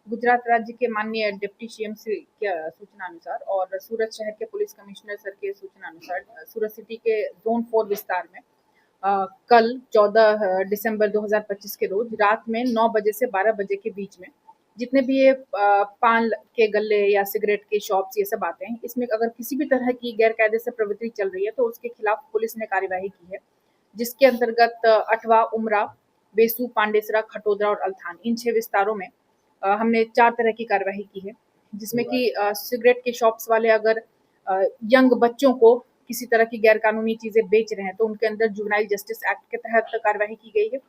गुजरात राज्य के माननीय डिप्टी सीएम से सूचना अनुसार और सूरत शहर के पुलिस कमिश्नर सर के सूचना अनुसार सूरत सिटी के जोन 4 विस्तार में कल 14 दिसंबर 2025 के रोज रात में 9 बजे से 12 बजे के बीच में जितने भी ये पान के गल्ले या सिगरेट के शॉप्स ये सब आते हैं, इसमें अगर किसी भी तरह की गैर कायदे से प्रवृत्ति चल रही है तो उसके खिलाफ पुलिस ने कार्यवाही की है, जिसके अंतर्गत अठवा, उमरा, बेसू, पांडेसरा, खटोदरा और अल्थान इन 6 विस्तारों में हमने 4 तरह की कार्यवाही की है, जिसमें कि सिगरेट के शॉप्स वाले अगर यंग बच्चों को किसी तरह की गैर कानूनी चीजें बेच रहे हैं तो उनके अंदर जुवेनाइल जस्टिस एक्ट के तहत कार्यवाही की गई है।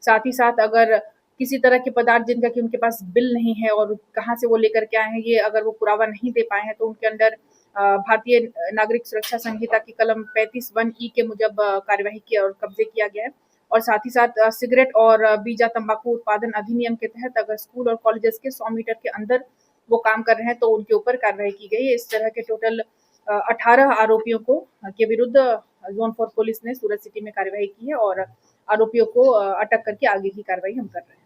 साथ ही साथ अगर किसी तरह के पदार्थ जिनका कि उनके पास बिल नहीं है और कहाँ से वो लेकर के आए हैं ये अगर वो पुरावा नहीं दे पाए हैं तो उनके अंदर भारतीय नागरिक सुरक्षा संहिता की कलम 35(1) के मुजब कार्यवाही किया और कब्जे किया गया है। और साथ ही साथ सिगरेट और बीजा तंबाकू उत्पादन अधिनियम के तहत अगर स्कूल और कॉलेजेस के 100 मीटर के अंदर वो काम कर रहे हैं तो उनके ऊपर कार्रवाई की गई है। इस तरह के टोटल 18 आरोपियों को के विरुद्ध जोन 4 पुलिस ने सूरत सिटी में कार्यवाही की है और आरोपियों को अटक करके आगे की कार्रवाई हम कर रहे हैं।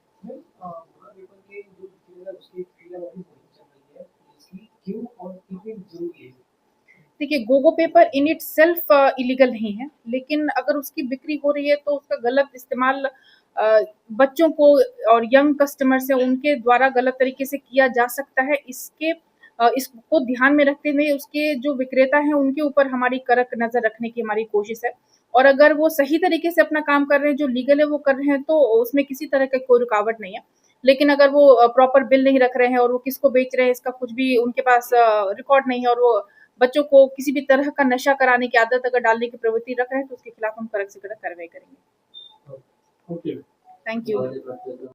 देखिए, Gogo paper in it self illegal नहीं है, लेकिन अगर उसकी बिक्री हो रही है तो उसका गलत इस्तेमाल बच्चों को और यंग कस्टमर्स है उनके द्वारा गलत तरीके से किया जा सकता है। इसको ध्यान में रखते हुए उसके जो विक्रेता हैं उनके ऊपर हमारी कड़क नजर रखने की हमारी कोशिश है और अगर वो सही तरीके से अपना काम कर रहे हैं, जो लीगल है वो कर रहे हैं तो उसमें किसी तरह का कोई रुकावट नहीं है। लेकिन अगर वो प्रॉपर बिल नहीं रख रहे हैं और वो किसको बेच रहे हैं इसका कुछ भी उनके पास रिकॉर्ड नहीं है और वो बच्चों को किसी भी तरह का नशा कराने की आदत अगर डालने की प्रवृत्ति रख रहे हैं तो उसके खिलाफ हम कड़क से कड़क कार्रवाई करेंगे। Thank you.